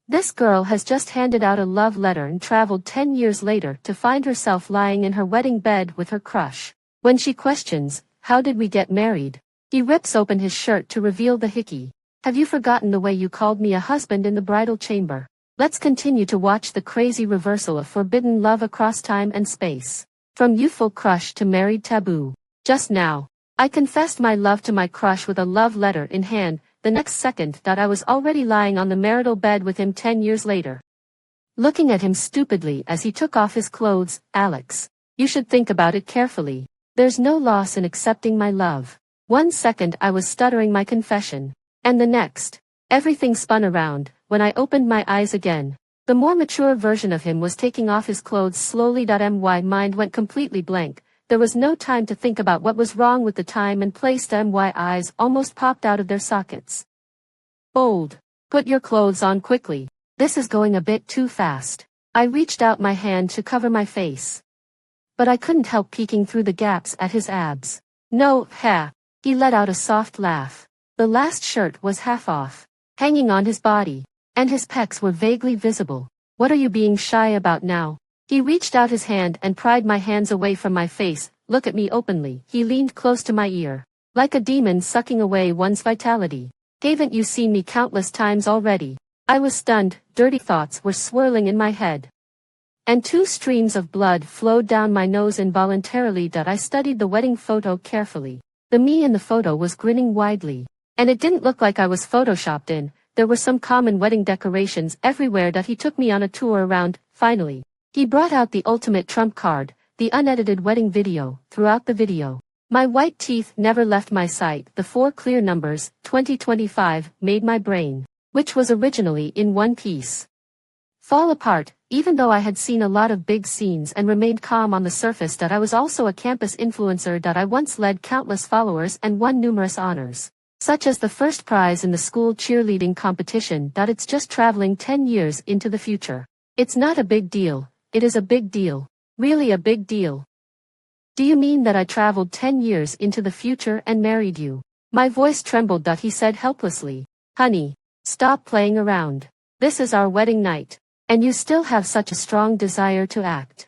This girl has just handed out a love letter and traveled 10 years later to find herself lying in her wedding bed with her crush. When she questions, "How did we get married?" he rips open his shirt to reveal the hickey. "Have you forgotten the way you called me a husband in the bridal chamber?" Let's continue to watch the crazy reversal of forbidden love across time and space. From youthful crush to married taboo. Just now, I confessed my love to my crush with a love letter in hand. The next second that I was already lying on the marital bed with him 10 years later. Looking at him stupidly as he took off his clothes. "Alex, you should think about it carefully. There's no loss in accepting my love." 1 second I was stuttering my confession. And the next, everything spun around. When I opened my eyes again, the more mature version of him was taking off his clothes slowly. My mind went completely blank. There was no time to think about what was wrong with the time and place. My eyes almost popped out of their sockets. "Bold. Put your clothes on quickly. This is going a bit too fast." I reached out my hand to cover my face. But I couldn't help peeking through the gaps at his abs. "No, ha." He let out a soft laugh. The last shirt was half off, hanging on his body, and his pecs were vaguely visible. "What are you being shy about now?" He reached out his hand and pried my hands away from my face. "Look at me openly." He leaned close to my ear, like a demon sucking away one's vitality. "Haven't you seen me countless times already?" I was stunned. Dirty thoughts were swirling in my head. And 2 streams of blood flowed down my nose involuntarily. I studied the wedding photo carefully. The me in the photo was grinning widely. And it didn't look like I was photoshopped in. There were some common wedding decorations everywhere. He took me on a tour around. Finally, he brought out the ultimate trump card, the unedited wedding video. Throughout the video, my white teeth never left my sight. The 4 clear numbers, 2025, made my brain, which was originally in one piece, fall apart. Even though I had seen a lot of big scenes and remained calm on the surface. I was also a campus influencer. I once led countless followers and won numerous honors, such as the first prize in the school cheerleading competition. It's just traveling 10 years into the future. It's not a big deal. It is a big deal. Really a big deal. "Do you mean that I traveled 10 years into the future and married you?" My voice trembled. He said helplessly, "Honey, stop playing around. This is our wedding night. And you still have such a strong desire to act."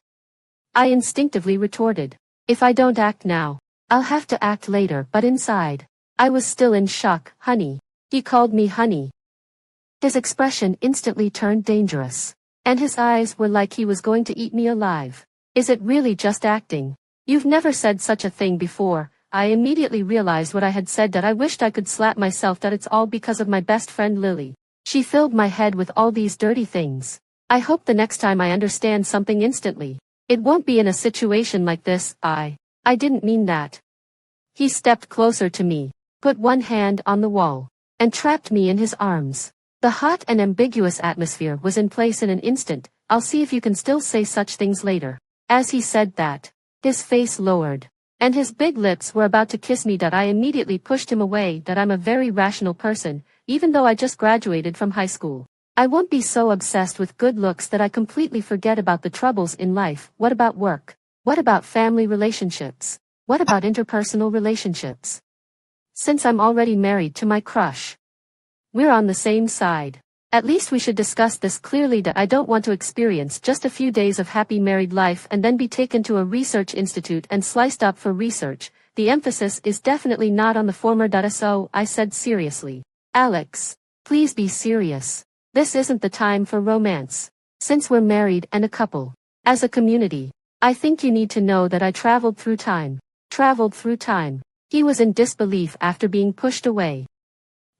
I instinctively retorted, "If I don't act now, I'll have to act later." But inside, I was still in shock. "Honey." He called me honey. His expression instantly turned dangerous, and his eyes were like he was going to eat me alive. "Is it really just acting? You've never said such a thing before." I immediately realized what I had said. I wished I could slap myself. It's all because of my best friend Lily. She filled my head with all these dirty things. I hope the next time I understand something instantly, it won't be in a situation like this. I didn't mean that." He stepped closer to me, put one hand on the wall, and trapped me in his arms. The hot and ambiguous atmosphere was in place in an instant. "I'll see if you can still say such things later." As he said that, his face lowered, and his big lips were about to kiss me. I immediately pushed him away. I'm a very rational person, even though I just graduated from high school. I won't be so obsessed with good looks that I completely forget about the troubles in life. What about work? What about family relationships? What about interpersonal relationships? Since I'm already married to my crush, we're on the same side. At least we should discuss this clearly. I don't want to experience just a few days of happy married life and then be taken to a research institute and sliced up for research. The emphasis is definitely not on the former. So I said seriously, "Alex, please be serious. This isn't the time for romance. Since we're married and a couple, as a community, I think you need to know that I traveled through time." Traveled through time. He was in disbelief after being pushed away,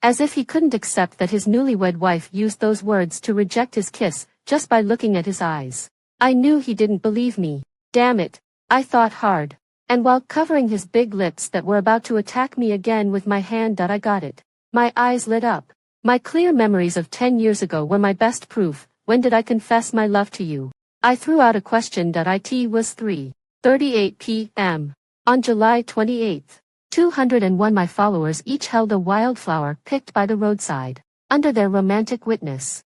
as if he couldn't accept that his newlywed wife used those words to reject his kiss just by looking at his eyes. I knew he didn't believe me. Damn it. I thought hard. And while covering his big lips that were about to attack me again with my hand, I got it. My eyes lit up. My clear memories of 10 years ago were my best proof. "When did I confess my love to you?" I threw out a question. It was 3:38 p.m. on July 28th. 201 my followers each held a wildflower picked by the roadside, under their romantic witness.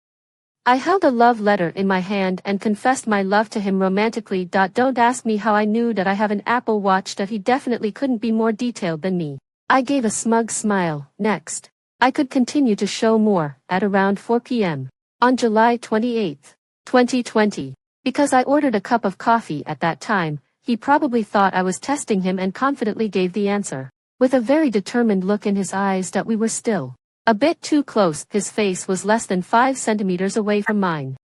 I held a love letter in my hand and confessed my love to him romantically. Don't ask me how I knew that I have an Apple Watch. He definitely couldn't be more detailed than me. I gave a smug smile. Next, I could continue to show more. At around 4 p.m., On July 28, 2020. Because I ordered a cup of coffee at that time, he probably thought I was testing him and confidently gave the answer. With a very determined look in his eyes that we were still a bit too close. His face was less than 5 centimeters away from mine.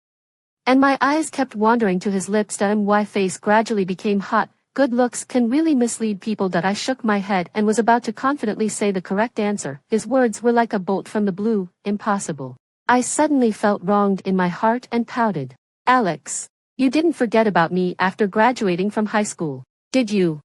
And my eyes kept wandering to his lips. My face gradually became hot. Good looks can really mislead people. I shook my head and was about to confidently say the correct answer. His words were like a bolt from the blue. Impossible. I suddenly felt wronged in my heart and pouted. Alex, you didn't forget about me after graduating from high school, did you?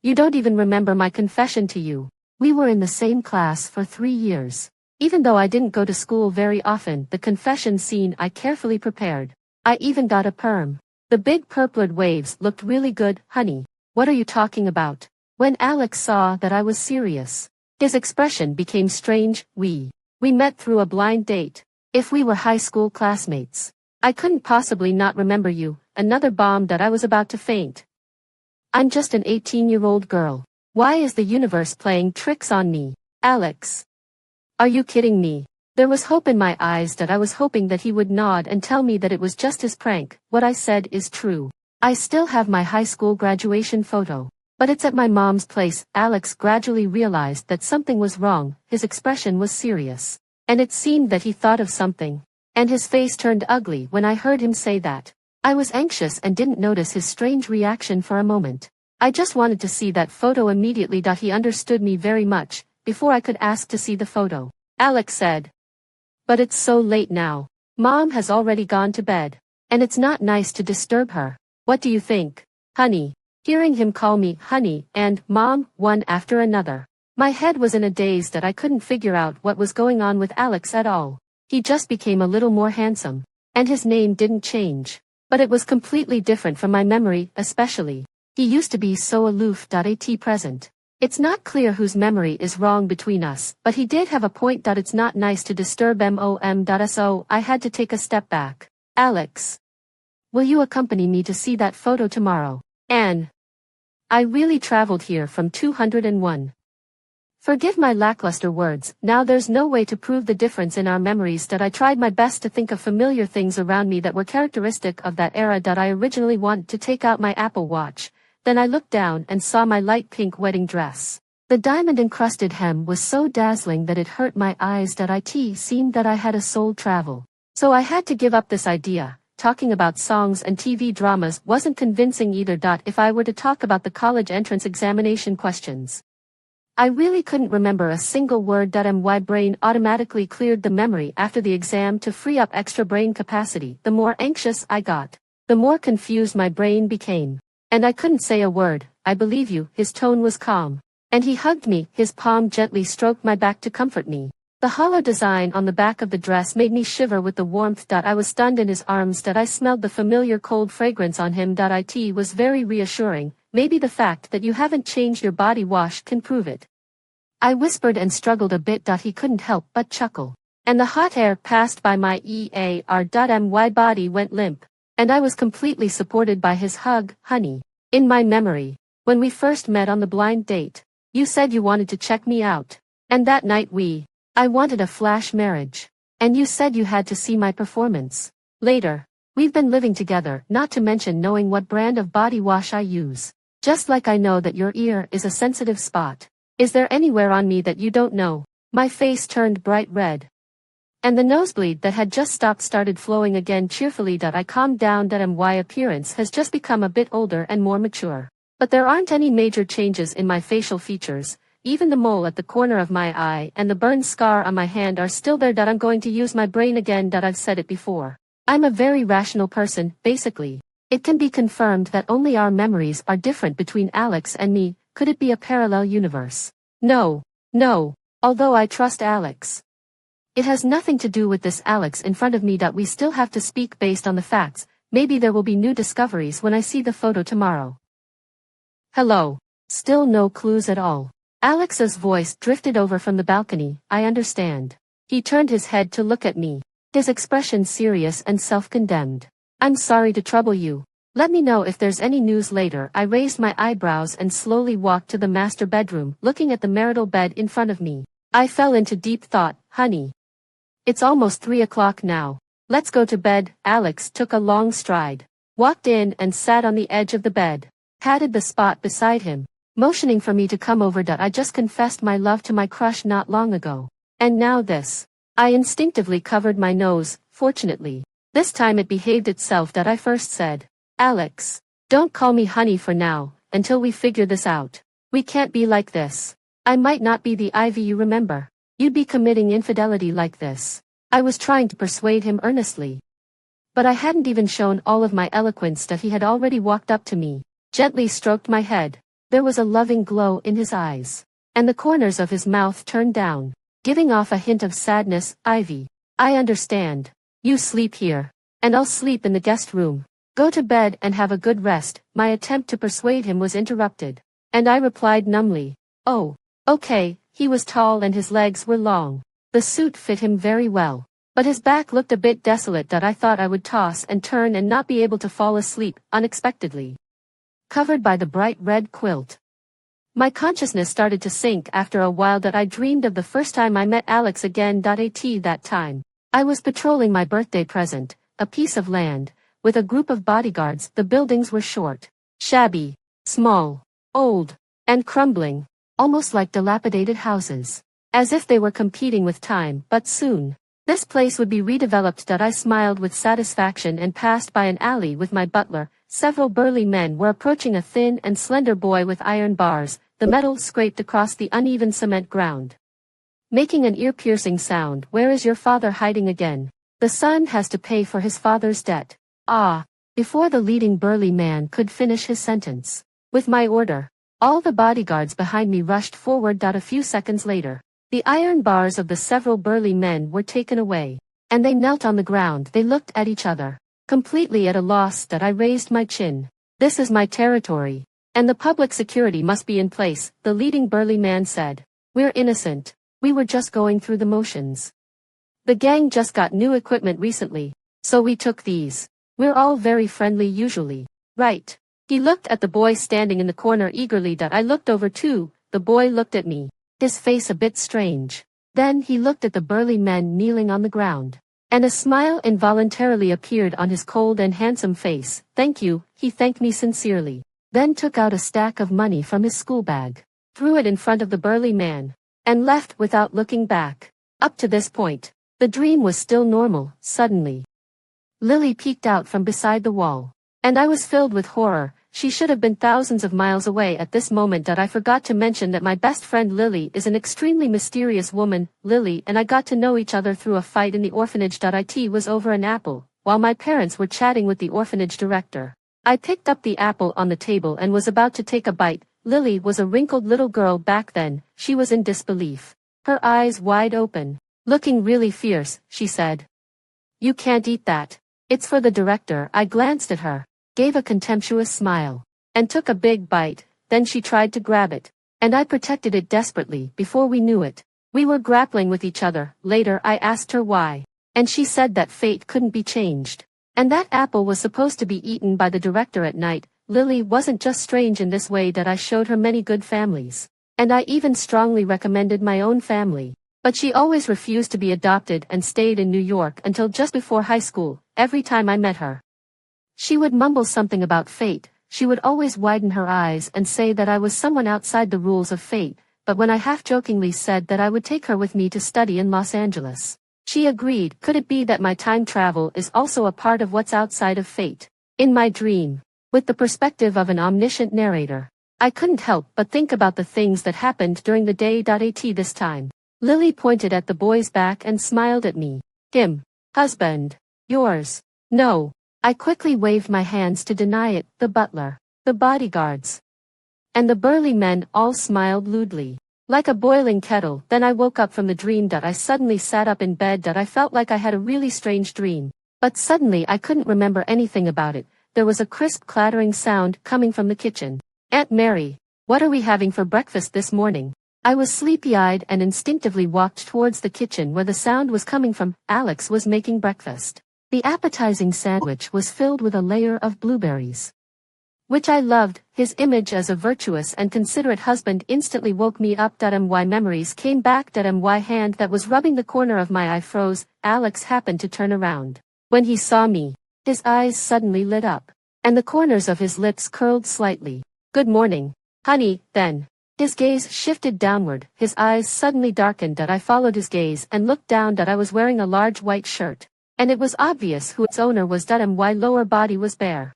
You don't even remember my confession to you. We were in the same class for 3 years. Even though I didn't go to school very often, the confession scene I carefully prepared. I even got a perm. The big purplered waves looked really good. Honey, what are you talking about? When Alex saw that I was serious, his expression became strange. We met through a blind date. If we were high school classmates, I couldn't possibly not remember you. Another bomb that I was about to faint. I'm just an 18-year-old girl. Why is the universe playing tricks on me? Alex, are you kidding me? There was hope in my eyes. That I was hoping that he would nod and tell me that it was just his prank. What I said is true. I still have my high school graduation photo, but it's at my mom's place. Alex gradually realized that something was wrong. His expression was serious, and it seemed that he thought of something, and his face turned ugly when I heard him say that. I was anxious and didn't notice his strange reaction for a moment. I just wanted to see that photo immediately. He understood me very much. Before I could ask to see the photo, Alex said, but it's so late now. Mom has already gone to bed, and it's not nice to disturb her. What do you think, honey? Hearing him call me honey and mom, one after another, my head was in a daze that I couldn't figure out what was going on with Alex at all. He just became a little more handsome, and his name didn't change. But it was completely different from my memory, especially. He used to be so aloof. At present, it's not clear whose memory is wrong between us, but he did have a point. It's not nice to disturb mom. I had to take a step back. Alex, will you accompany me to see that photo tomorrow? Anne, I really traveled here from 201. Forgive my lackluster words. Now there's no way to prove the difference in our memories. I tried my best to think of familiar things around me that were characteristic of that era. I originally wanted to take out my Apple Watch. Then I looked down and saw my light pink wedding dress. The diamond-encrusted hem was so dazzling that it hurt my eyes. It seemed that I had a soul travel. So I had to give up this idea. Talking about songs and TV dramas wasn't convincing either. If I were to talk about the college entrance examination questions, I really couldn't remember a single word. My brain automatically cleared the memory after the exam to free up extra brain capacity. The more anxious I got, the more confused my brain became. And I couldn't say a word. I believe you. His tone was calm. And he hugged me. His palm gently stroked my back to comfort me. The hollow design on the back of the dress made me shiver with the warmth. I was stunned in his arms. I smelled the familiar cold fragrance on him. It was very reassuring. Maybe the fact that you haven't changed your body wash can prove it. I whispered and struggled a bit. He couldn't help but chuckle. And the hot air passed by my my body went limp. And I was completely supported by his hug. Honey, in my memory, when we first met on the blind date, you said you wanted to check me out. And that night I wanted a flash marriage. And you said you had to see my performance. Later, we've been living together, not to mention knowing what brand of body wash I use. Just like I know that your ear is a sensitive spot. Is there anywhere on me that you don't know? My face turned bright red. And the nosebleed that had just stopped started flowing again cheerfully. I calmed down. My appearance has just become a bit older and more mature. But there aren't any major changes in my facial features. Even the mole at the corner of my eye and the burn scar on my hand are still there. I'm going to use my brain again. I've said it before. I'm a very rational person, basically. It can be confirmed that only our memories are different between Alex and me. Could it be a parallel universe? No. Although I trust Alex, it has nothing to do with this Alex in front of me. We still have to speak based on the facts. Maybe there will be new discoveries when I see the photo tomorrow. Hello. Still no clues at all. Alex's voice drifted over from the balcony. I understand. He turned his head to look at me, his expression serious and self-condemned. I'm sorry to trouble you. Let me know if there's any news later. I raised my eyebrows and slowly walked to the master bedroom, looking at the marital bed in front of me. I fell into deep thought. Honey, it's almost 3 o'clock now. Let's go to bed. Alex took a long stride, walked in and sat on the edge of the bed, patted the spot beside him, motioning for me to come over. I just confessed my love to my crush not long ago. And now this. I instinctively covered my nose. Fortunately, this time it behaved itself. I first said, Alex, don't call me honey for now, until we figure this out. We can't be like this. I might not be the Ivy you remember. You'd be committing infidelity like this. I was trying to persuade him earnestly. But I hadn't even shown all of my eloquence. He had already walked up to me, gently stroked my head. There was a loving glow in his eyes, and the corners of his mouth turned down, giving off a hint of sadness. Ivy, I understand. You sleep here, and I'll sleep in the guest room. Go to bed and have a good rest. My attempt to persuade him was interrupted, and I replied numbly, oh, okay. He was tall and his legs were long. The suit fit him very well, but his back looked a bit desolate. I thought I would toss and turn and not be able to fall asleep, unexpectedly, covered by the bright red quilt. My consciousness started to sink after a while. I dreamed of the first time I met Alex again. At that time, I was patrolling my birthday present, a piece of land, with a group of bodyguards. The buildings were short, shabby, small, old, and crumbling, almost like dilapidated houses, as if they were competing with time. But soon, this place would be redeveloped. I smiled with satisfaction and passed by an alley with my butler. Several burly men were approaching a thin and slender boy with iron bars. The metal scraped across the uneven cement ground, making an ear-piercing sound. Where is your father hiding again? The son has to pay for his father's debt. Ah! Before the leading burly man could finish his sentence, with my order, all the bodyguards behind me rushed forward. A few seconds later, the iron bars of the several burly men were taken away, and they knelt on the ground. They looked at each other, completely at a loss. I raised my chin. This is my territory, and the public security must be in place. The leading burly man said, we're innocent. We were just going through the motions. The gang just got new equipment recently, so we took these. We're all very friendly usually, right? He looked at the boy standing in the corner eagerly. I looked over too. The boy looked at me, his face a bit strange. Then he looked at the burly men kneeling on the ground, and a smile involuntarily appeared on his cold and handsome face. Thank you, he thanked me sincerely, then took out a stack of money from his school bag, threw it in front of the burly man, and left without looking back. Up to this point, the dream was still normal. Suddenly, Lily peeked out from beside the wall, and I was filled with horror. She should have been thousands of miles away at this moment. I forgot to mention that my best friend Lily is an extremely mysterious woman. Lily and I got to know each other through a fight in the orphanage. It was over an apple, while my parents were chatting with the orphanage director. I picked up the apple on the table and was about to take a bite. Lily was a wrinkled little girl back then. She was in disbelief, her eyes wide open, looking really fierce. She said, "You can't eat that. It's for the director." I glanced at her, gave a contemptuous smile, and took a big bite. Then she tried to grab it, and I protected it desperately. Before we knew it, we were grappling with each other. Later I asked her why, and she said that fate couldn't be changed, and that apple was supposed to be eaten by the director at night. Lily wasn't just strange in this way. That I showed her many good families, and I even strongly recommended my own family. But she always refused to be adopted and stayed in New York until just before high school. Every time I met her, she would mumble something about fate. She would always widen her eyes and say that I was someone outside the rules of fate. But when I half-jokingly said that I would take her with me to study in Los Angeles, she agreed. Could it be that my time travel is also a part of what's outside of fate? In my dream, with the perspective of an omniscient narrator, I couldn't help but think about the things that happened during the day. This time, Lily pointed at the boy's back and smiled at me. "Him. Husband. Yours." "No." I quickly waved my hands to deny it. The butler, the bodyguards, and the burly men all smiled lewdly, like a boiling kettle. Then I woke up from the dream. I suddenly sat up in bed. I felt like I had a really strange dream, but suddenly I couldn't remember anything about it. There was a crisp clattering sound coming from the kitchen. "Aunt Mary, what are we having for breakfast this morning?" I was sleepy-eyed and instinctively walked towards the kitchen where the sound was coming from. Alex was making breakfast. The appetizing sandwich was filled with a layer of blueberries, which I loved. His image as a virtuous and considerate husband instantly woke me up. My memories came back. My hand that was rubbing the corner of my eye froze. Alex happened to turn around, When he saw me, his eyes suddenly lit up, and the corners of his lips curled slightly. Good morning, honey, then. His gaze shifted downward, his eyes suddenly darkened. I followed his gaze and looked down. I was wearing a large white shirt, and it was obvious who its owner was. My lower body was bare,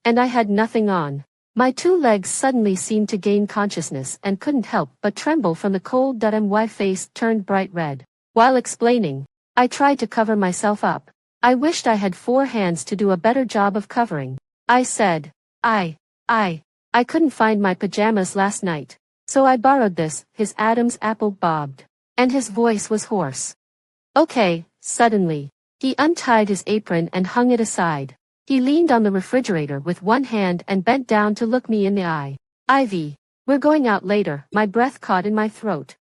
and I had nothing on. My two legs suddenly seemed to gain consciousness and couldn't help but tremble from the cold. My face turned bright red. While explaining, I tried to cover myself up. I wished I had 4 hands to do a better job of covering. I said, I couldn't find my pajamas last night, so I borrowed this. His Adam's apple bobbed, and his voice was hoarse. Okay, suddenly, he untied his apron and hung it aside. He leaned on the refrigerator with one hand and bent down to look me in the eye. Ivy, we're going out later. My breath caught in my throat,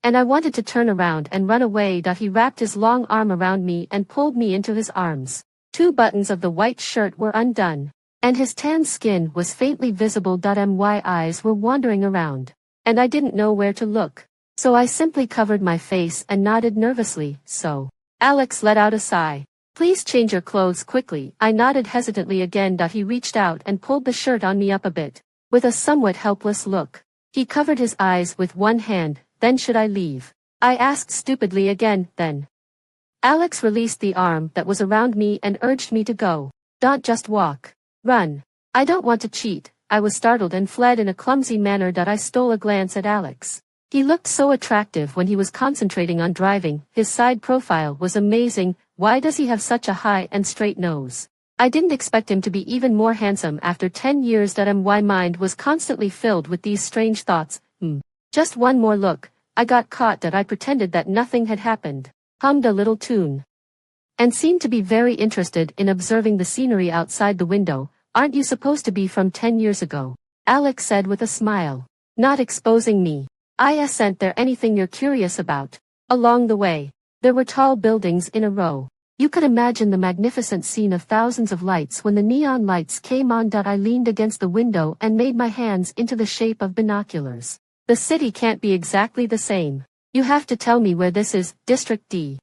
and I wanted to turn around and run away. He wrapped his long arm around me and pulled me into his arms. 2 buttons of the white shirt were undone, and his tan skin was faintly visible. My eyes were wandering around, and I didn't know where to look, so I simply covered my face and nodded nervously. So, Alex let out a sigh. Please change your clothes quickly. I nodded hesitantly again. He reached out and pulled the shirt on me up a bit. With a somewhat helpless look, he covered his eyes with one hand. Then should I leave? I asked stupidly again. Then Alex released the arm that was around me and urged me to go. Don't just walk. Run. I don't want to cheat. I was startled and fled in a clumsy manner. I stole a glance at Alex. He looked so attractive when he was concentrating on driving. His side profile was amazing. Why does he have such a high and straight nose? I didn't expect him to be even more handsome after 10 years. My mind was constantly filled with these strange thoughts. Just one more look. I got caught. I pretended that nothing had happened, hummed a little tune, and seemed to be very interested in observing the scenery outside the window. Aren't you supposed to be from 10 years ago? Alex said with a smile, not exposing me. I assent. There anything you're curious about? Along the way, there were tall buildings in a row. You could imagine the magnificent scene of thousands of lights when the neon lights came on. I leaned against the window and made my hands into the shape of binoculars. The city can't be exactly the same. You have to tell me where this is. District D.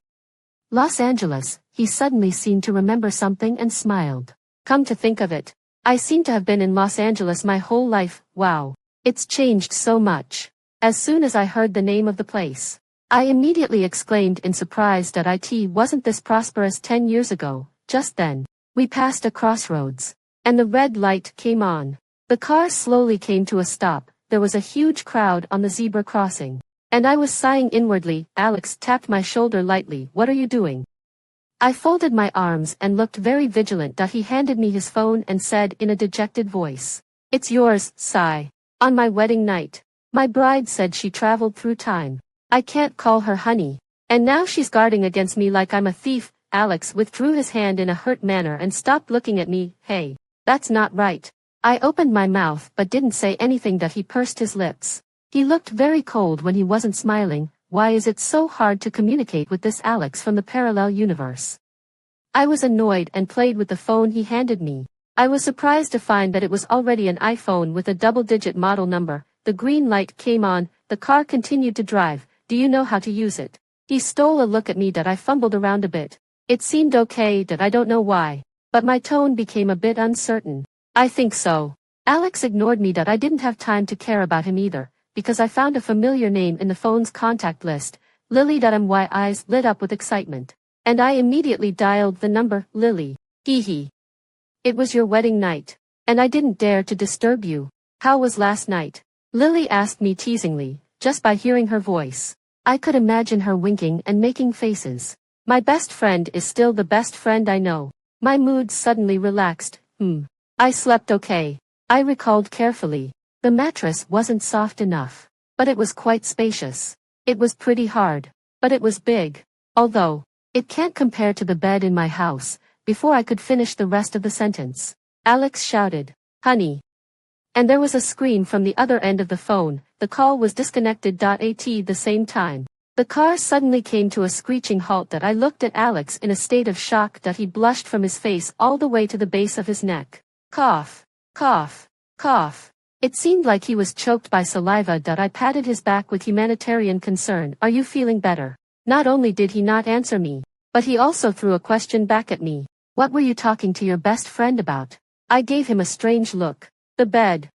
Los Angeles. He suddenly seemed to remember something and smiled. Come to think of it, I seem to have been in Los Angeles my whole life. Wow. It's changed so much. As soon as I heard the name of the place, I immediately exclaimed in surprise. It wasn't this prosperous 10 years ago. Just then, we passed a crossroads, and the red light came on. The car slowly came to a stop. There was a huge crowd on the zebra crossing, and I was sighing inwardly. Alex tapped my shoulder lightly. What are you doing? I folded my arms and looked very vigilant. He handed me his phone and said in a dejected voice, it's yours, sigh. On my wedding night, my bride said she traveled through time. I can't call her honey, and now she's guarding against me like I'm a thief. Alex withdrew his hand in a hurt manner and stopped looking at me. Hey, that's not right. I opened my mouth but didn't say anything. He pursed his lips. He looked very cold when he wasn't smiling. Why is it so hard to communicate with this Alex from the parallel universe? I was annoyed and played with the phone he handed me. I was surprised to find that it was already an iPhone with a double-digit model number. The green light came on. The car continued to drive. Do you know how to use it? He stole a look at me. I fumbled around a bit. It seemed okay. I don't know why, but my tone became a bit uncertain. I think so. Alex ignored me. I didn't have time to care about him either, because I found a familiar name in the phone's contact list. Lily. My eyes lit up with excitement, and I immediately dialed the number. Lily. Hee. It was your wedding night, and I didn't dare to disturb you. How was last night? Lily asked me teasingly. Just by hearing her voice, I could imagine her winking and making faces. My best friend is still the best friend I know. My mood suddenly relaxed. I slept okay. I recalled carefully. The mattress wasn't soft enough, but it was quite spacious. It was pretty hard, but it was big. Although, it can't compare to the bed in my house. Before I could finish the rest of the sentence, Alex shouted, honey. And there was a scream from the other end of the phone. The call was disconnected. At the same time, the car suddenly came to a screeching halt. I looked at Alex in a state of shock. He blushed from his face all the way to the base of his neck. Cough, cough, cough. It seemed like he was choked by saliva. I patted his back with humanitarian concern. Are you feeling better? Not only did he not answer me, But he also threw a question back at me. What were you talking to your best friend about? I gave him a strange look. The bed.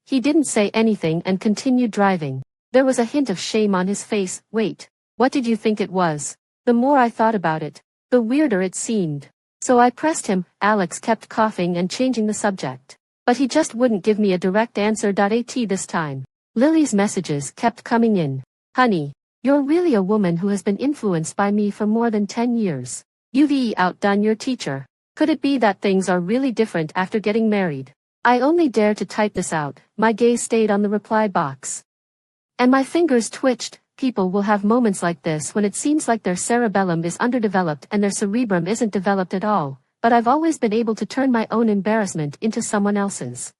He didn't say anything and continued driving. There was a hint of shame on his face. Wait, what did you think it was? The more I thought about it, the weirder it seemed. So I pressed him. Alex kept coughing and changing the subject. But he just wouldn't give me a direct answer. At this time, Lily's messages kept coming in. Honey, you're really a woman who has been influenced by me for more than 10 years. You've outdone your teacher. Could it be that things are really different after getting married? I only dared to type this out. My gaze stayed on the reply box. And my fingers twitched. People will have moments like this when it seems like their cerebellum is underdeveloped and their cerebrum isn't developed at all, but I've always been able to turn my own embarrassment into someone else's.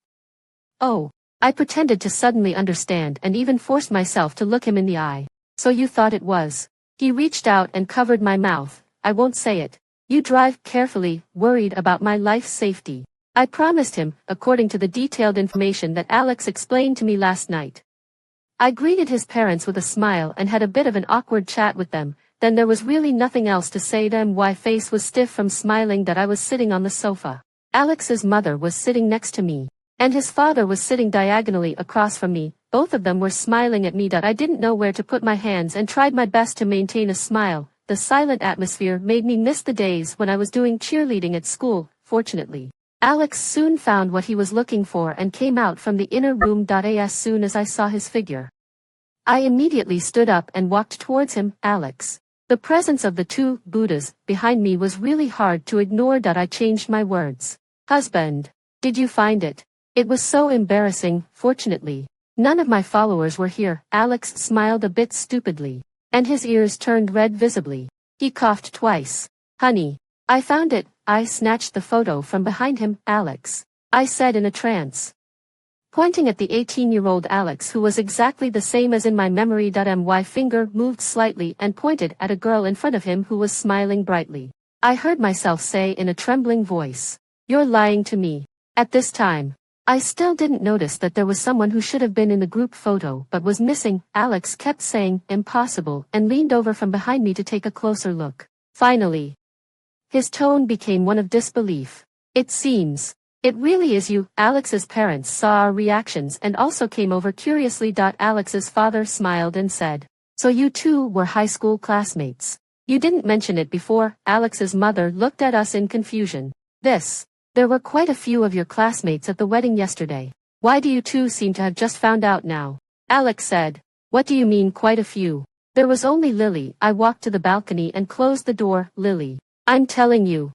Oh, I pretended to suddenly understand and even forced myself to look him in the eye. So you thought it was? He reached out and covered my mouth. I won't say it. You drive carefully, worried about my life's safety. I promised him, according to the detailed information that Alex explained to me last night. I greeted his parents with a smile and had a bit of an awkward chat with them, then there was really nothing else to say. My face was stiff from smiling that I was sitting on the sofa. Alex's mother was sitting next to me, and his father was sitting diagonally across from me. Both of them were smiling at me. I didn't know where to put my hands and tried my best to maintain a smile. The silent atmosphere made me miss the days when I was doing cheerleading at school. Fortunately, Alex soon found what he was looking for and came out from the inner room. As soon as I saw his figure, I immediately stood up and walked towards him. Alex. The presence of the two Buddhas behind me was really hard to ignore. I changed my words. Husband. Did you find it? It was so embarrassing. Fortunately, none of my followers were here. Alex smiled a bit stupidly, and his ears turned red visibly. He coughed twice. Honey, I found it. I snatched the photo from behind him. Alex, I said in a trance, pointing at the 18-year-old Alex who was exactly the same as in my memory. My finger moved slightly and pointed at a girl in front of him who was smiling brightly. I heard myself say in a trembling voice, "You're lying to me." At this time, I still didn't notice that there was someone who should have been in the group photo but was missing. Alex kept saying, "Impossible," and leaned over from behind me to take a closer look. Finally, his tone became one of disbelief. "It seems. It really is you." Alex's parents saw our reactions and also came over curiously. Alex's father smiled and said, "So you two were high school classmates. You didn't mention it before." Alex's mother looked at us in confusion. There were quite a few of your classmates at the wedding yesterday. Why do you two seem to have just found out now?" Alex said. "What do you mean quite a few? There was only Lily." I walked to the balcony and closed the door. "Lily, I'm telling you.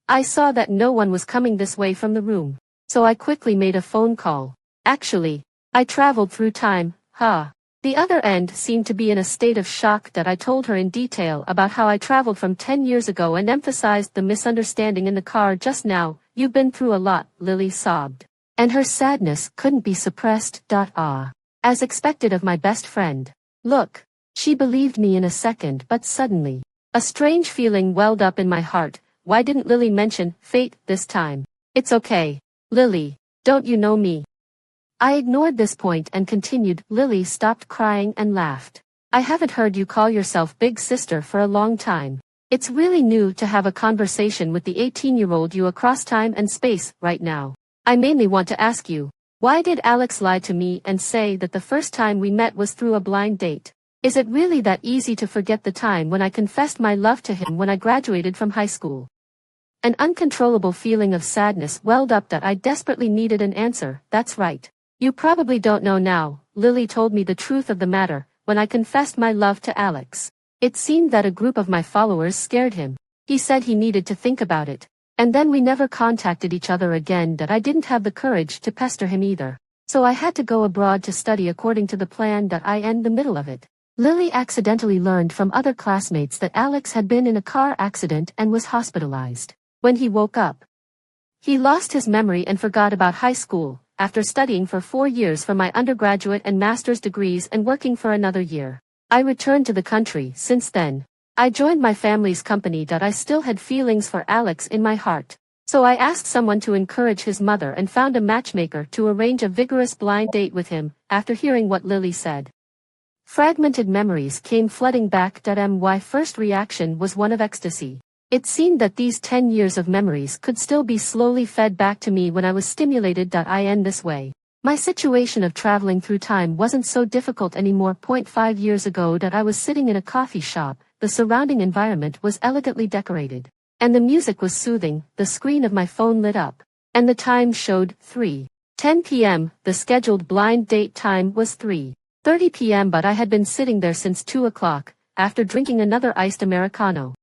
I saw that no one was coming this way from the room, so I quickly made a phone call. Actually, I traveled through time, huh?" The other end seemed to be in a state of shock. I told her in detail about how I traveled from 10 years ago and emphasized the misunderstanding in the car just now. "You've been through a lot," Lily sobbed, and her sadness couldn't be suppressed. As expected of my best friend. Look, she believed me in a second, but suddenly, a strange feeling welled up in my heart. Why didn't Lily mention fate this time? "It's okay, Lily, don't you know me?" I ignored this point and continued. Lily stopped crying and laughed. "I haven't heard you call yourself big sister for a long time. It's really new to have a conversation with the 18-year-old you across time and space right now. I mainly want to ask you, why did Alex lie to me and say that the first time we met was through a blind date? Is it really that easy to forget the time when I confessed my love to him when I graduated from high school?" An uncontrollable feeling of sadness welled up that I desperately needed an answer. "That's right. You probably don't know now." Lily told me the truth of the matter. When I confessed my love to Alex, it seemed that a group of my followers scared him. He said he needed to think about it. And then we never contacted each other again. I didn't have the courage to pester him either. So I had to go abroad to study according to the plan. I end the middle of it. Lily accidentally learned from other classmates that Alex had been in a car accident and was hospitalized. When he woke up, he lost his memory and forgot about high school. After studying for 4 years for my undergraduate and master's degrees and working for another year, I returned to the country. Since then, I joined my family's company. I still had feelings for Alex in my heart. So I asked someone to encourage his mother and found a matchmaker to arrange a vigorous blind date with him. After hearing what Lily said, Fragmented memories came flooding back. My first reaction was one of ecstasy. It seemed that these 10 years of memories could still be slowly fed back to me when I was stimulated. In this way, my situation of traveling through time wasn't so difficult anymore. 5 years ago I was sitting in a coffee shop, the surrounding environment was elegantly decorated. And the music was soothing, the screen of my phone lit up. And the time showed 3:10 p.m., the scheduled blind date time was 3:30 p.m. but I had been sitting there since 2 o'clock, after drinking another iced Americano.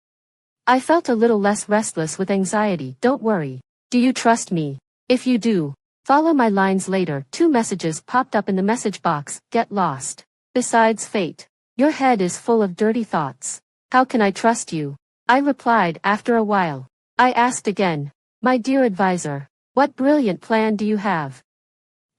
I felt a little less restless with anxiety. Don't worry. Do you trust me? If you do, follow my lines later. 2 messages popped up in the message box. Get lost. Besides fate. Your head is full of dirty thoughts. How can I trust you? I replied after a while. I asked again. My dear advisor, what brilliant plan do you have?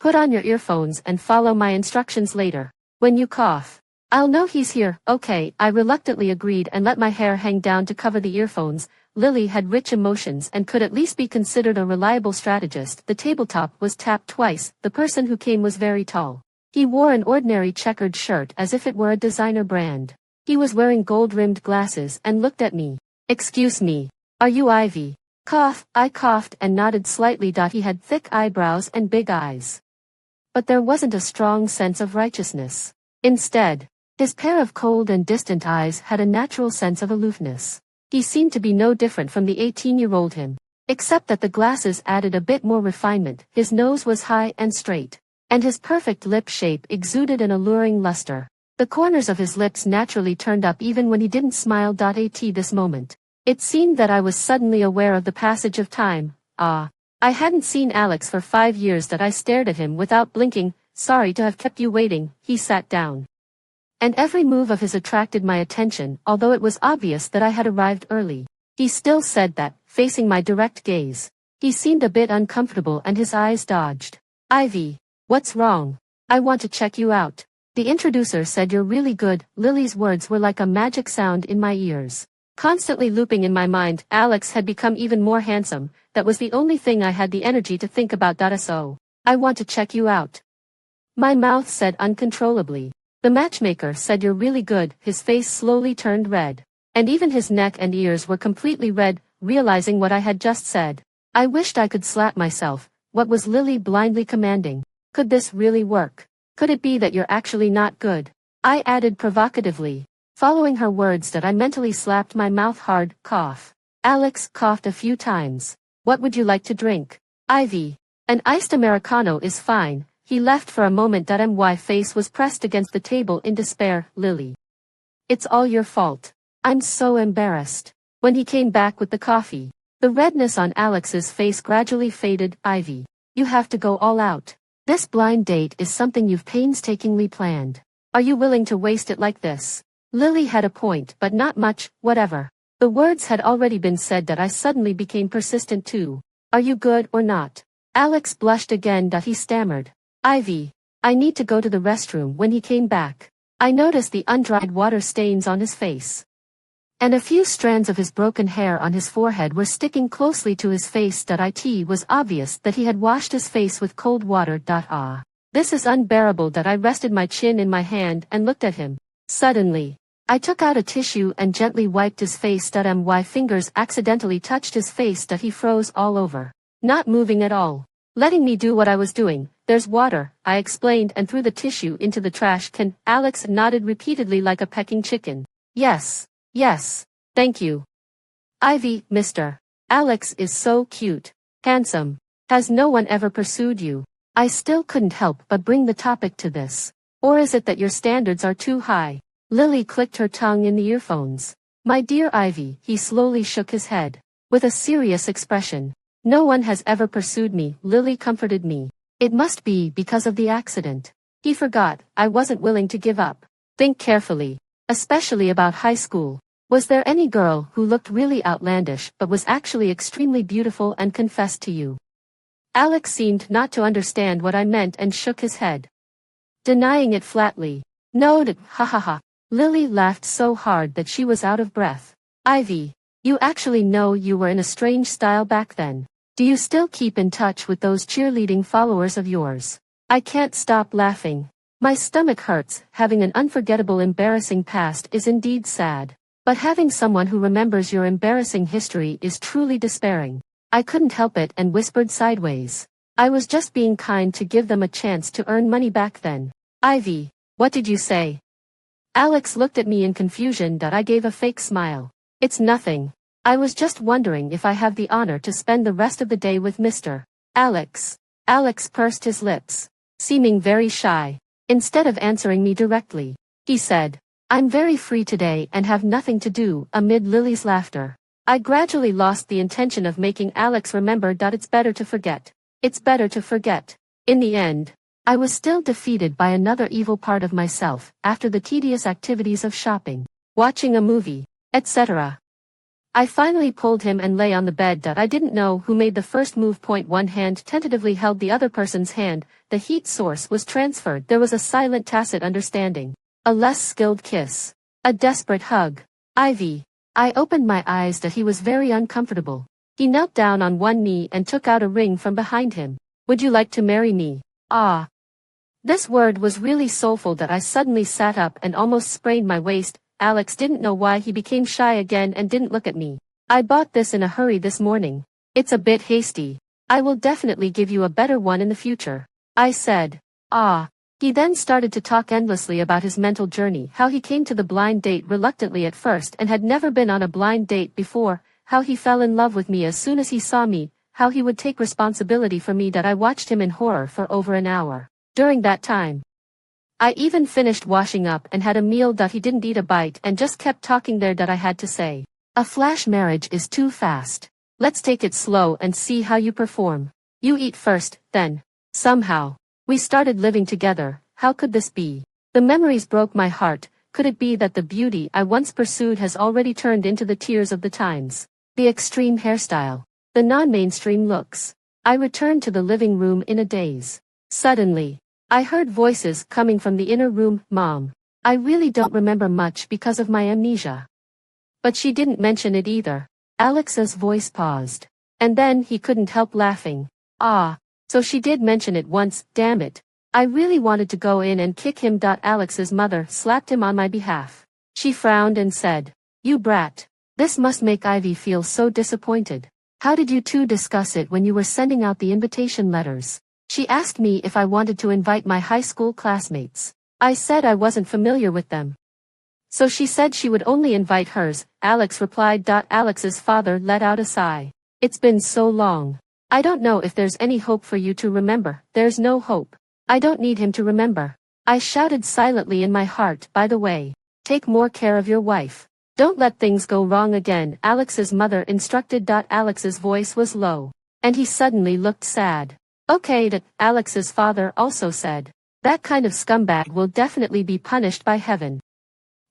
Put on your earphones and follow my instructions later. When you cough, I'll know he's here. Okay, I reluctantly agreed and let my hair hang down to cover the earphones. Lily had rich emotions and could at least be considered a reliable strategist. The tabletop was tapped twice. The person who came was very tall. He wore an ordinary checkered shirt as if it were a designer brand. He was wearing gold-rimmed glasses and looked at me. Excuse me, are you Ivy? Cough, I coughed and nodded slightly. He had thick eyebrows and big eyes. But there wasn't a strong sense of righteousness. Instead, his pair of cold and distant eyes had a natural sense of aloofness. He seemed to be no different from the 18-year-old him, except that the glasses added a bit more refinement. His nose was high and straight, and his perfect lip shape exuded an alluring luster. The corners of his lips naturally turned up even when he didn't smile. At this moment, it seemed that I was suddenly aware of the passage of time. I hadn't seen Alex for 5 years. I stared at him without blinking. Sorry to have kept you waiting. He sat down. And every move of his attracted my attention, although it was obvious that I had arrived early. He still said that, facing my direct gaze. He seemed a bit uncomfortable and his eyes dodged. Ivy, what's wrong? I want to check you out. The introducer said you're really good. Lily's words were like a magic sound in my ears, constantly looping in my mind. Alex had become even more handsome. That was the only thing I had the energy to think about. So, I want to check you out. My mouth said uncontrollably. The matchmaker said you're really good. His face slowly turned red. And even his neck and ears were completely red, realizing what I had just said. I wished I could slap myself. What was Lily blindly commanding? Could this really work? Could it be that you're actually not good? I added provocatively. Following her words I mentally slapped my mouth hard. Cough. Alex coughed a few times. What would you like to drink? Ivy. An iced Americano is fine. He left for a moment. My face was pressed against the table in despair. Lily. It's all your fault. I'm so embarrassed. When he came back with the coffee, the redness on Alex's face gradually faded. Ivy. You have to go all out. This blind date is something you've painstakingly planned. Are you willing to waste it like this? Lily had a point, but not much. Whatever. The words had already been said. I suddenly became persistent too. Are you good or not? Alex blushed again. He stammered. Ivy, I need to go to the restroom. When he came back, I noticed the undried water stains on his face. And a few strands of his broken hair on his forehead were sticking closely to his face. It was obvious that he had washed his face with cold water. This is unbearable. I rested my chin in my hand and looked at him. Suddenly, I took out a tissue and gently wiped his face. My fingers accidentally touched his face. He froze all over, not moving at all, letting me do what I was doing. There's water, I explained and threw the tissue into the trash can. Alex nodded repeatedly like a pecking chicken. Yes, thank you. Ivy, Mr. Alex is so cute, handsome. Has no one ever pursued you? I still couldn't help but bring the topic to this. Or is it that your standards are too high? Lily clicked her tongue in the earphones. My dear Ivy, he slowly shook his head, with a serious expression. No one has ever pursued me. Lily comforted me. It must be because of the accident. He forgot. I wasn't willing to give up. Think carefully, especially about high school. Was there any girl who looked really outlandish but was actually extremely beautiful and confessed to you? Alex seemed not to understand what I meant and shook his head, denying it flatly. No, ha ha ha. Lily laughed so hard that she was out of breath. Ivy, you actually know you were in a strange style back then. Do you still keep in touch with those cheerleading followers of yours? I can't stop laughing. My stomach hurts. Having an unforgettable embarrassing past is indeed sad. But having someone who remembers your embarrassing history is truly despairing. I couldn't help it and whispered sideways. I was just being kind to give them a chance to earn money back then. Ivy, what did you say? Alex looked at me in confusion. I gave a fake smile. It's nothing. I was just wondering if I have the honor to spend the rest of the day with Mr. Alex. Alex pursed his lips, seeming very shy. Instead of answering me directly, he said, I'm very free today and have nothing to do. Amid Lily's laughter, I gradually lost the intention of making Alex remember. It's better to forget. It's better to forget. In the end, I was still defeated by another evil part of myself after the tedious activities of shopping, watching a movie, etc. I finally pulled him and lay on the bed. I didn't know who made the first move. One hand tentatively held the other person's hand. The heat source was transferred. There was a silent, tacit understanding. A less skilled kiss. A desperate hug. Ivy. I opened my eyes. He was very uncomfortable. He knelt down on one knee and took out a ring from behind him. Would you like to marry me? Ah. This word was really soulful. I suddenly sat up and almost sprained my waist. Alex didn't know why he became shy again and didn't look at me. I bought this in a hurry this morning. It's a bit hasty. I will definitely give you a better one in the future. I said. Ah. He then started to talk endlessly about his mental journey, how he came to the blind date reluctantly at first and had never been on a blind date before, how he fell in love with me as soon as he saw me, how he would take responsibility for me. I watched him in horror for over an hour. During that time, I even finished washing up and had a meal. He didn't eat a bite and just kept talking there. I had to say, a flash marriage is too fast. Let's take it slow and see how you perform. You eat first, then. Somehow, we started living together. How could this be? The memories broke my heart. Could it be that the beauty I once pursued has already turned into the tears of the times? The extreme hairstyle. The non-mainstream looks. I returned to the living room in a daze. Suddenly, I heard voices coming from the inner room. Mom. I really don't remember much because of my amnesia. But she didn't mention it either. Alex's voice paused. And then he couldn't help laughing. Ah, so she did mention it once. Damn it. I really wanted to go in and kick him. Alex's mother slapped him on my behalf. She frowned and said, you brat. This must make Ivy feel so disappointed. How did you two discuss it when you were sending out the invitation letters? She asked me if I wanted to invite my high school classmates. I said I wasn't familiar with them. So she said she would only invite hers. Alex replied. Alex's father let out a sigh. It's been so long. I don't know if there's any hope for you to remember. There's no hope. I don't need him to remember. I shouted silently in my heart. By the way, take more care of your wife. Don't let things go wrong again. Alex's mother instructed. Alex's voice was low, and he suddenly looked sad. Okay, Alex's father also said. That kind of scumbag will definitely be punished by heaven.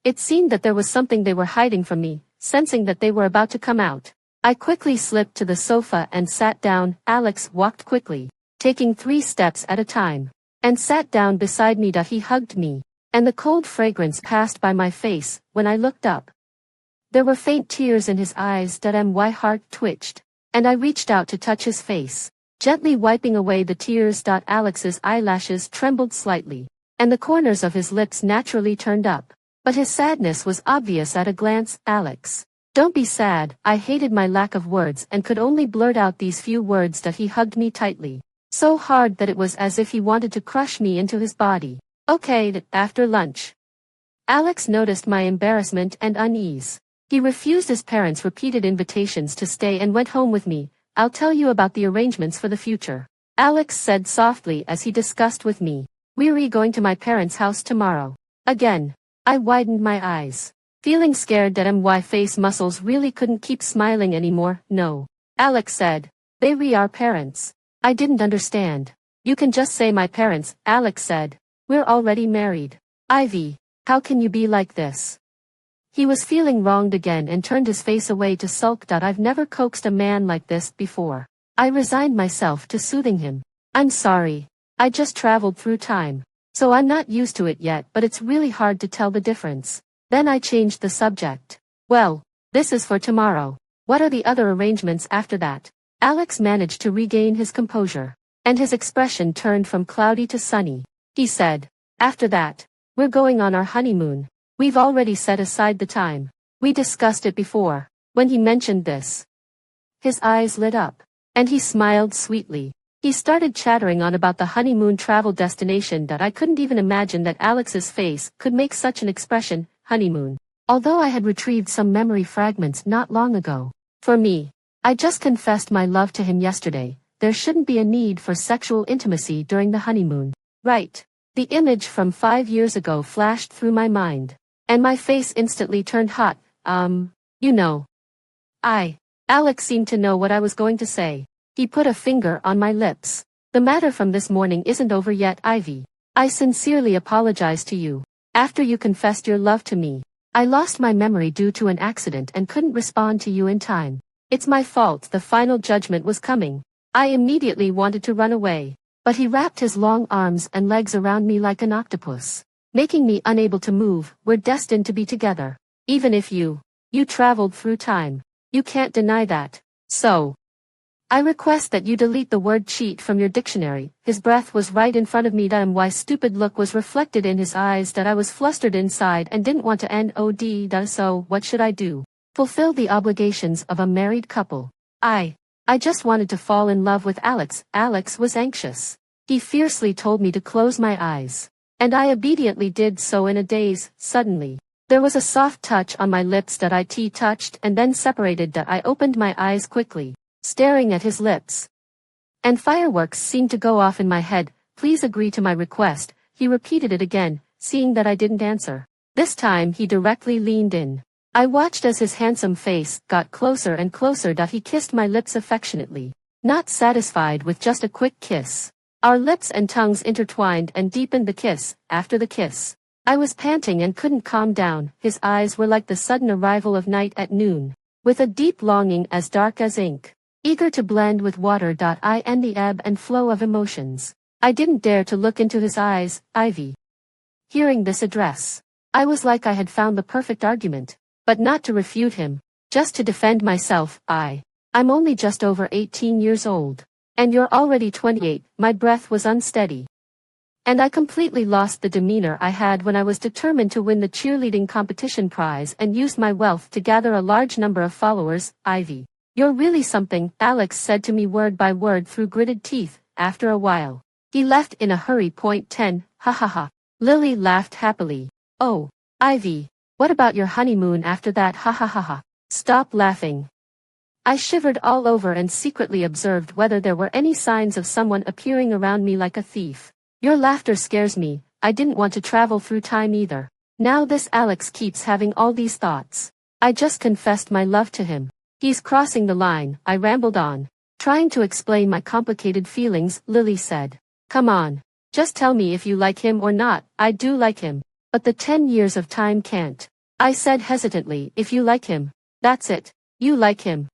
It seemed that there was something they were hiding from me, sensing that they were about to come out. I quickly slipped to the sofa and sat down. Alex walked quickly, taking 3 steps at a time, and sat down beside me. He hugged me, and the cold fragrance passed by my face. When I looked up, there were faint tears in his eyes. My heart twitched, and I reached out to touch his face, gently wiping away the tears. Alex's eyelashes trembled slightly, and the corners of his lips naturally turned up. But his sadness was obvious at a glance. Alex, don't be sad. I hated my lack of words and could only blurt out these few words. He hugged me tightly, so hard that it was as if he wanted to crush me into his body. Okay, after lunch. Alex noticed my embarrassment and unease. He refused his parents' repeated invitations to stay and went home with me. I'll tell you about the arrangements for the future, Alex said softly as he discussed with me. We're going to my parents' house tomorrow. Again, I widened my eyes, feeling scared that my face muscles really couldn't keep smiling anymore. No, Alex said. They are parents. I didn't understand. You can just say my parents, Alex said. We're already married. Ivy, how can you be like this? He was feeling wronged again and turned his face away to sulk. I've never coaxed a man like this before. I resigned myself to soothing him. I'm sorry. I just traveled through time, so I'm not used to it yet, but it's really hard to tell the difference. Then I changed the subject. Well, this is for tomorrow. What are the other arrangements after that? Alex managed to regain his composure, and his expression turned from cloudy to sunny. He said, After that, we're going on our honeymoon. We've already set aside the time. We discussed it before. When he mentioned this, his eyes lit up, and he smiled sweetly. He started chattering on about the honeymoon travel destination that I couldn't even imagine that Alex's face could make such an expression, honeymoon. Although I had retrieved some memory fragments not long ago. For me, I just confessed my love to him yesterday. There shouldn't be a need for sexual intimacy during the honeymoon. Right. The image from 5 years ago flashed through my mind, and my face instantly turned hot. You know. Alex seemed to know what I was going to say. He put a finger on my lips. The matter from this morning isn't over yet, Ivy. I sincerely apologize to you. After you confessed your love to me, I lost my memory due to an accident and couldn't respond to you in time. It's my fault. The final judgment was coming. I immediately wanted to run away, but he wrapped his long arms and legs around me like an octopus, making me unable to move. We're destined to be together. Even if you traveled through time. You can't deny that. So, I request that you delete the word cheat from your dictionary. His breath was right in front of me. My stupid look was reflected in his eyes that I was flustered inside and didn't want to end. So what should I do? Fulfill the obligations of a married couple. I just wanted to fall in love with Alex. Alex was anxious. He fiercely told me to close my eyes, and I obediently did so in a daze. Suddenly, there was a soft touch on my lips that I touched and then separated. That I opened my eyes quickly, staring at his lips. And fireworks seemed to go off in my head. Please agree to my request. He repeated it again, seeing that I didn't answer. This time he directly leaned in. I watched as his handsome face got closer and closer. He kissed my lips affectionately, not satisfied with just a quick kiss. Our lips and tongues intertwined and deepened the kiss. After the kiss, I was panting and couldn't calm down. His eyes were like the sudden arrival of night at noon, with a deep longing as dark as ink, eager to blend with water. I and the ebb and flow of emotions. I didn't dare to look into his eyes. Ivy. Hearing this address, I was like I had found the perfect argument, but not to refute him, just to defend myself. I'm only just over 18 years old, and you're already 28. My breath was unsteady, and I completely lost the demeanor I had when I was determined to win the cheerleading competition prize and used my wealth to gather a large number of followers. Ivy. You're really something, Alex said to me word by word through gritted teeth. After a while, he left in a hurry. Point 10. Ha ha ha. Lily laughed happily. Oh, Ivy, what about your honeymoon after that? Ha ha ha ha. Stop laughing. I shivered all over and secretly observed whether there were any signs of someone appearing around me like a thief. Your laughter scares me. I didn't want to travel through time either. Now this Alex keeps having all these thoughts. I just confessed my love to him. He's crossing the line. I rambled on, trying to explain my complicated feelings. Lily said, come on, just tell me if you like him or not. I do like him, but the 10 years of time can't. I said hesitantly, if you like him, that's it. You like him.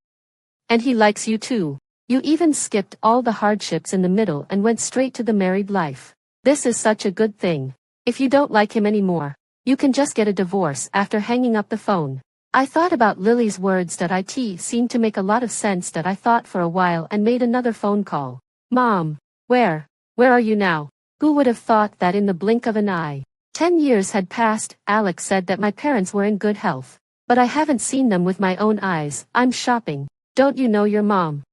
And he likes you too. You even skipped all the hardships in the middle and went straight to the married life. This is such a good thing. If you don't like him anymore, you can just get a divorce. After hanging up the phone, I thought about Lily's words. That it seemed to make a lot of sense. That I thought for a while and made another phone call. Mom, where are you now? Who would have thought that in the blink of an eye? 10 years had passed. Alex said that my parents were in good health, but I haven't seen them with my own eyes. I'm shopping. Don't you know your mom?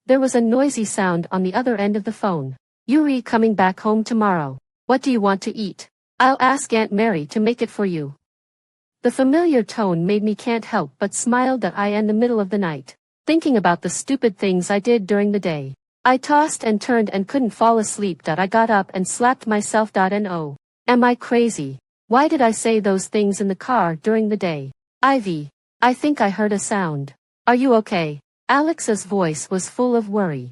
There was a noisy sound on the other end of the phone. Yuri coming back home tomorrow. What do you want to eat? I'll ask Aunt Mary to make it for you. The familiar tone made me can't help but smile. That I in the middle of the night, thinking about the stupid things I did during the day. I tossed and turned and couldn't fall asleep. That I got up and slapped myself. No. Am I crazy? Why did I say those things in the car during the day? Ivy, I think I heard a sound. Are you okay? Alex's voice was full of worry,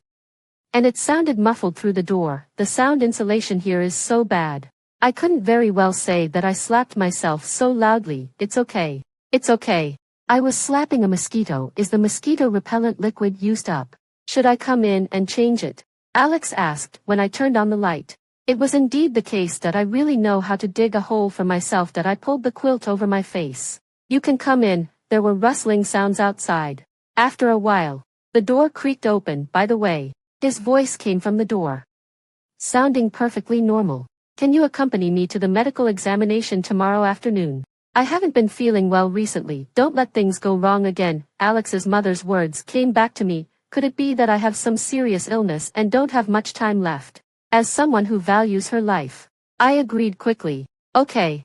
and it sounded muffled through the door. The sound insulation here is so bad. I couldn't very well say that I slapped myself so loudly. It's okay. It's okay. I was slapping a mosquito. Is the mosquito repellent liquid used up? Should I come in and change it? Alex asked when I turned on the light. It was indeed the case that I really know how to dig a hole for myself. That I pulled the quilt over my face. You can come in. There were rustling sounds outside. After a while, the door creaked open. By the way, his voice came from the door, sounding perfectly normal. Can you accompany me to the medical examination tomorrow afternoon? I haven't been feeling well recently. Don't let things go wrong again. Alex's mother's words came back to me. Could it be that I have some serious illness and don't have much time left? As someone who values her life, I agreed quickly. Okay.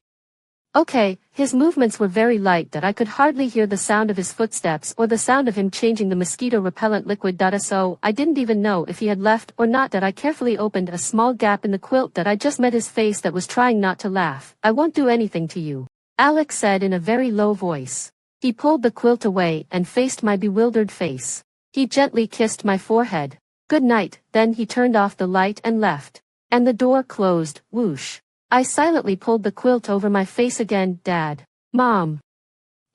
Okay, his movements were very light that I could hardly hear the sound of his footsteps or the sound of him changing the mosquito repellent liquid. So I didn't even know if he had left or not. That I carefully opened a small gap in the quilt that I just met his face that was trying not to laugh. I won't do anything to you, Alex said in a very low voice. He pulled the quilt away and faced my bewildered face. He gently kissed my forehead. Good night, then he turned off the light and left. And the door closed, whoosh. I silently pulled the quilt over my face again. Dad. Mom.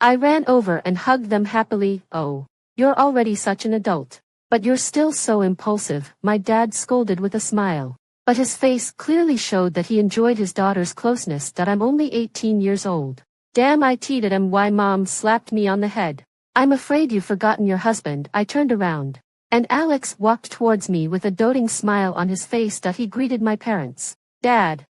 I ran over and hugged them happily. Oh, you're already such an adult. But you're still so impulsive, my dad scolded with a smile. But his face clearly showed that he enjoyed his daughter's closeness. That I'm only 18 years old. Damn, I teed at him. Why? Mom slapped me on the head. I'm afraid you've forgotten your husband. I turned around. And Alex walked towards me with a doting smile on his face. That he greeted my parents. Dad.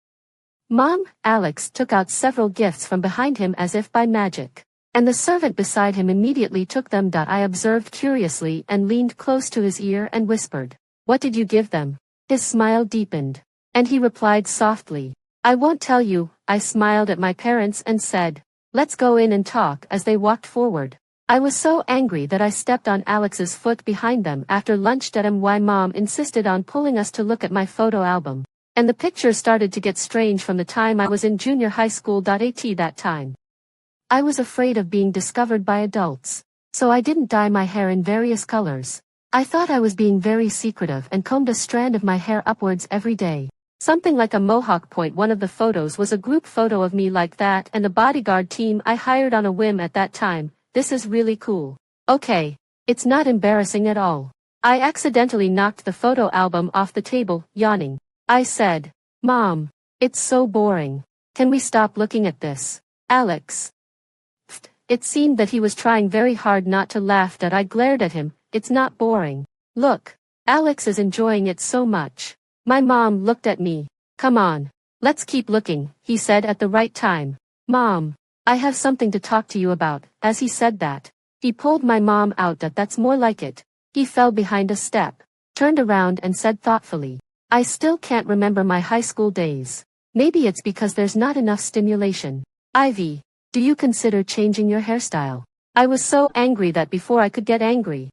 Mom, Alex took out several gifts from behind him as if by magic. And the servant beside him immediately took them. I observed curiously and leaned close to his ear and whispered, What did you give them? His smile deepened. And he replied softly, I won't tell you. I smiled at my parents and said, Let's go in and talk. As they walked forward, I was so angry that I stepped on Alex's foot behind them. After lunch, my mom insisted on pulling us to look at my photo album. And the pictures started to get strange from the time I was in junior high school. At that time, I was afraid of being discovered by adults. So I didn't dye my hair in various colors. I thought I was being very secretive and combed a strand of my hair upwards every day. Something like a mohawk point. One of the photos was a group photo of me like that and the bodyguard team I hired on a whim at that time. This is really cool. Okay. It's not embarrassing at all. I accidentally knocked the photo album off the table, yawning. I said, Mom, it's so boring. Can we stop looking at this? Alex. It seemed that he was trying very hard not to laugh. That I glared at him. It's not boring. Look. Alex is enjoying it so much. My mom looked at me. Come on. Let's keep looking, he said at the right time. Mom, I have something to talk to you about. As he said that, he pulled my mom out. That's more like it. He fell behind a step, turned around and said thoughtfully, I still can't remember my high school days. Maybe it's because there's not enough stimulation. Ivy, do you consider changing your hairstyle? I was so angry that before I could get angry,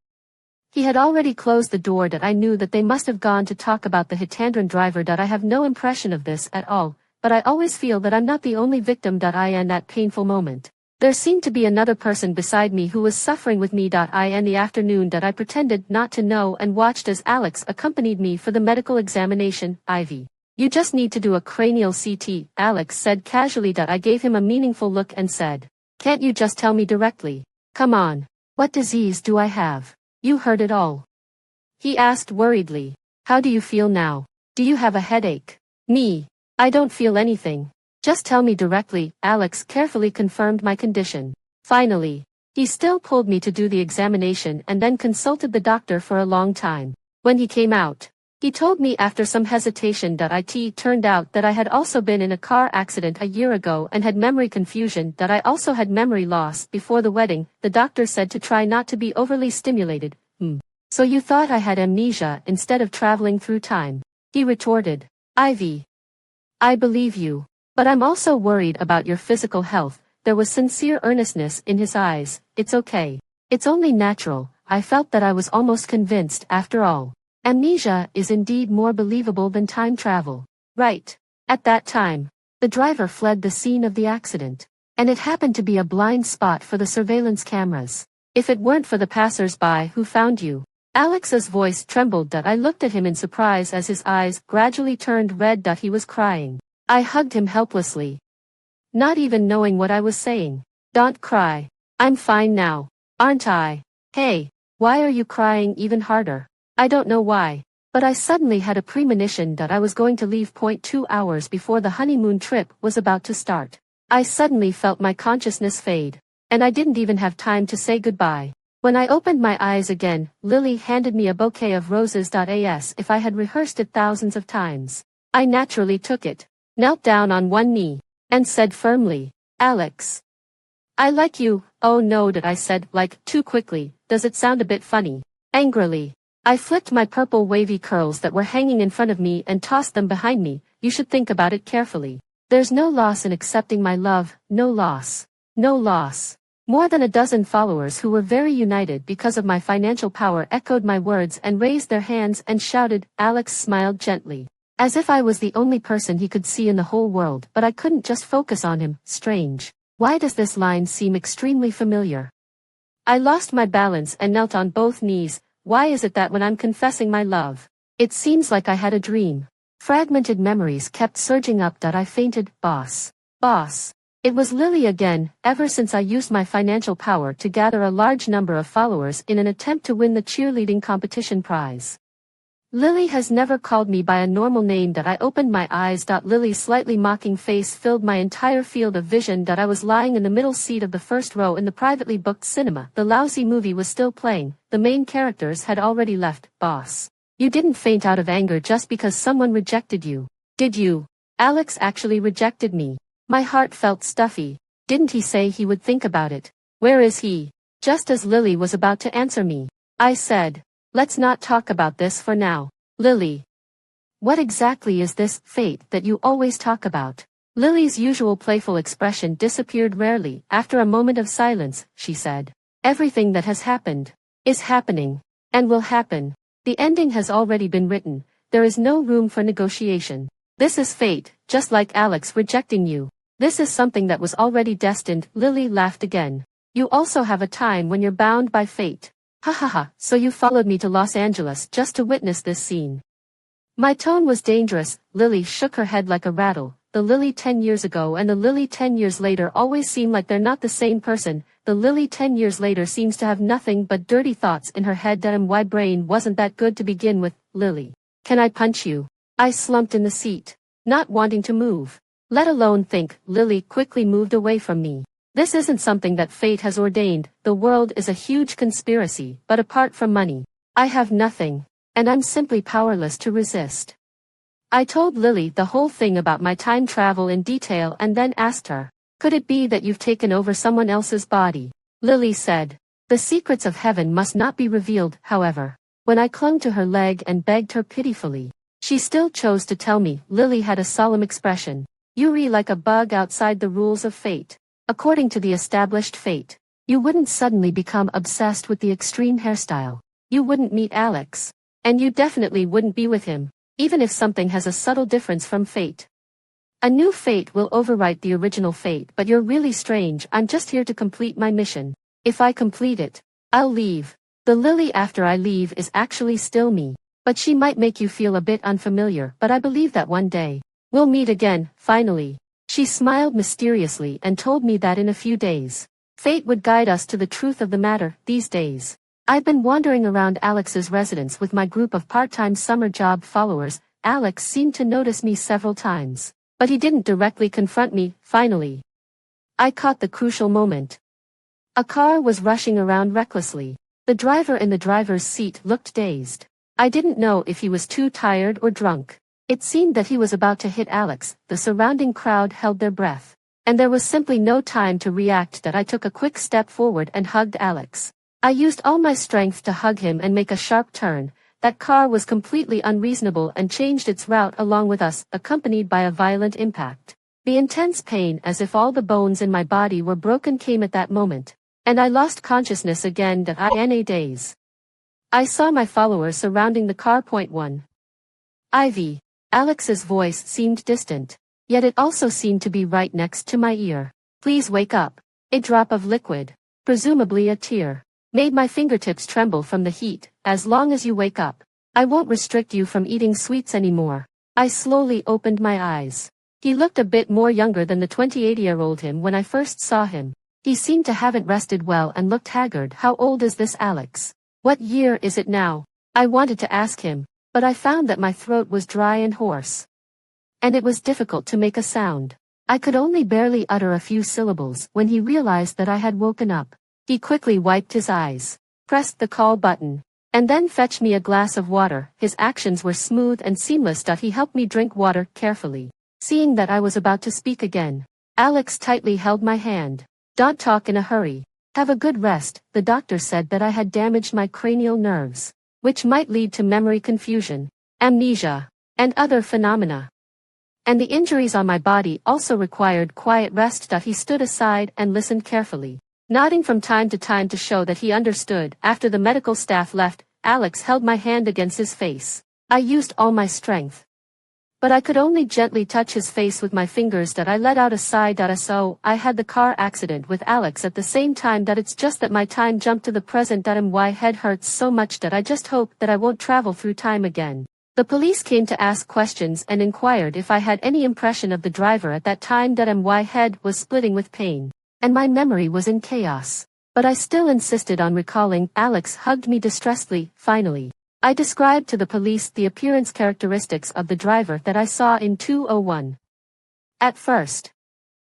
he had already closed the door. That I knew that they must have gone to talk about the Hitandron driver. I have no impression of this at all, but I always feel that I'm not the only victim. In that painful moment, there seemed to be another person beside me who was suffering with me. In the afternoon, I pretended not to know and watched as Alex accompanied me for the medical examination. Ivy, you just need to do a cranial CT, Alex said casually. I gave him a meaningful look and said, Can't you just tell me directly? Come on. What disease do I have? You heard it all. He asked worriedly. How do you feel now? Do you have a headache? Me. I don't feel anything. Just tell me directly. Alex carefully confirmed my condition. Finally, he still pulled me to do the examination and then consulted the doctor for a long time. When he came out, he told me after some hesitation that it turned out that I had also been in a car accident a year ago and had memory confusion. That I also had memory loss before the wedding. The doctor said to try not to be overly stimulated. So you thought I had amnesia instead of traveling through time? He retorted. Ivy, I believe you. But I'm also worried about your physical health. There was sincere earnestness in his eyes. It's okay. It's only natural. I felt that I was almost convinced after all. Amnesia is indeed more believable than time travel. Right. At that time, the driver fled the scene of the accident. And it happened to be a blind spot for the surveillance cameras. If it weren't for the passers-by who found you. Alex's voice trembled. I looked at him in surprise as his eyes gradually turned red. He was crying. I hugged him helplessly, not even knowing what I was saying. Don't cry. I'm fine now, aren't I? Hey, why are you crying even harder? I don't know why, but I suddenly had a premonition that I was going to leave 2 hours before the honeymoon trip was about to start. I suddenly felt my consciousness fade, and I didn't even have time to say goodbye. When I opened my eyes again, Lily handed me a bouquet of roses. As if I had rehearsed it thousands of times. I naturally took it. knelt down on one knee, and said firmly, "Alex, I like you." "Oh no," I said, like, too quickly. "Does it sound a bit funny?" Angrily, I flicked my purple wavy curls that were hanging in front of me and tossed them behind me. "You should think about it carefully. There's no loss in accepting my love, no loss. No loss." More than a dozen followers who were very united because of my financial power echoed my words and raised their hands and shouted. Alex smiled gently, as if I was the only person he could see in the whole world, but I couldn't just focus on him. Strange. Why does this line seem extremely familiar? I lost my balance and knelt on both knees. Why is it that when I'm confessing my love, it seems like I had a dream? Fragmented memories kept surging up. I fainted. Boss. Boss. It was Lily again. Ever since I used my financial power to gather a large number of followers in an attempt to win the cheerleading competition prize, Lily has never called me by a normal name. I opened my eyes. Lily's slightly mocking face filled my entire field of vision. I was lying in the middle seat of the first row in the privately booked cinema. The lousy movie was still playing. The main characters had already left. Boss, you didn't faint out of anger just because someone rejected you, did you? Alex actually rejected me. My heart felt stuffy. Didn't he say he would think about it? Where is he? Just as Lily was about to answer me, I said, let's not talk about this for now. Lily, what exactly is this fate that you always talk about? Lily's usual playful expression disappeared rarely. After a moment of silence, she said, everything that has happened, is happening, and will happen. The ending has already been written. There is no room for negotiation. This is fate, just like Alex rejecting you. This is something that was already destined. Lily laughed again. You also have a time when you're bound by fate. Ha ha ha, so you followed me to Los Angeles just to witness this scene. My tone was dangerous. Lily shook her head like a rattle. The Lily 10 years ago and the Lily 10 years later always seem like they're not the same person. The Lily 10 years later seems to have nothing but dirty thoughts in her head. My brain wasn't that good to begin with. Lily, can I punch you? I slumped in the seat, not wanting to move, let alone think. Lily quickly moved away from me. This isn't something that fate has ordained. The world is a huge conspiracy, but apart from money, I have nothing, and I'm simply powerless to resist. I told Lily the whole thing about my time travel in detail and then asked her, could it be that you've taken over someone else's body? Lily said, the secrets of heaven must not be revealed. However, when I clung to her leg and begged her pitifully, she still chose to tell me. Lily had a solemn expression. You're like a bug outside the rules of fate. According to the established fate, you wouldn't suddenly become obsessed with the extreme hairstyle. You wouldn't meet Alex. And you definitely wouldn't be with him, even if something has a subtle difference from fate. A new fate will overwrite the original fate. But you're really strange. I'm just here to complete my mission. If I complete it, I'll leave. The Lily after I leave is actually still me. But she might make you feel a bit unfamiliar. But I believe that one day, we'll meet again. Finally, she smiled mysteriously and told me that in a few days, fate would guide us to the truth of the matter. These days, I've been wandering around Alex's residence with my group of part-time summer job followers. Alex seemed to notice me several times, but he didn't directly confront me. Finally, I caught the crucial moment. A car was rushing around recklessly. The driver in the driver's seat looked dazed. I didn't know if he was too tired or drunk. It seemed that he was about to hit Alex. The surrounding crowd held their breath, and there was simply no time to react. I took a quick step forward and hugged Alex. I used all my strength to hug him and make a sharp turn. That car was completely unreasonable and changed its route along with us, accompanied by a violent impact. The intense pain, as if all the bones in my body were broken, came at that moment, and I lost consciousness again. In a daze, I saw my followers surrounding the car. Point 1. Ivy. Alex's voice seemed distant, yet it also seemed to be right next to my ear. Please wake up. A drop of liquid, presumably a tear, made my fingertips tremble from the heat. As long as you wake up, I won't restrict you from eating sweets anymore. I slowly opened my eyes. He looked a bit more younger than the 28-year-old him when I first saw him. He seemed to haven't rested well and looked haggard. How old is this Alex? What year is it now? I wanted to ask him, but I found that my throat was dry and hoarse, and it was difficult to make a sound. I could only barely utter a few syllables when he realized that I had woken up. He quickly wiped his eyes, pressed the call button, and then fetched me a glass of water. His actions were smooth and seamless. He helped me drink water carefully, Seeing that I was about to speak again, Alex tightly held my hand. Don't talk in a hurry. Have a good rest. The doctor said that I had damaged my cranial nerves, which might lead to memory confusion, amnesia, and other phenomena. And the injuries on my body also required quiet rest. He stood aside and listened carefully, nodding from time to time to show that he understood. After the medical staff left, Alex held my hand against his face. I used all my strength, but I could only gently touch his face with my fingers. That I let out a sigh. So I had the car accident with Alex at the same time. That it's just that my time jumped to the present. My head hurts so much that I just hope that I won't travel through time again. The police came to ask questions and inquired if I had any impression of the driver at that time. My head was splitting with pain, and my memory was in chaos. But I still insisted on recalling. Alex hugged me distressedly. Finally, I described to the police the appearance characteristics of the driver that I saw in 201. At first,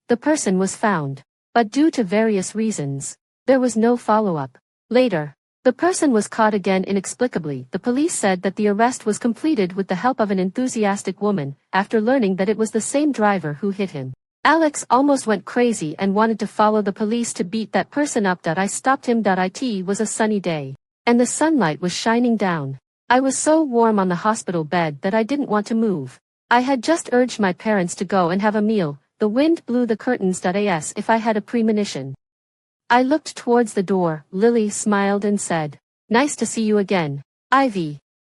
the person was found, but due to various reasons, there was no follow-up. Later, the person was caught again inexplicably. The police said that the arrest was completed with the help of an enthusiastic woman, after learning that it was the same driver who hit him. Alex almost went crazy and wanted to follow the police to beat that person up. I stopped him. It was a sunny day, and the sunlight was shining down. I was so warm on the hospital bed that I didn't want to move. I had just urged my parents to go and have a meal. The wind blew the curtains. As if I had a premonition, I looked towards the door. Lily smiled and said, "Nice to see you again, Ivy."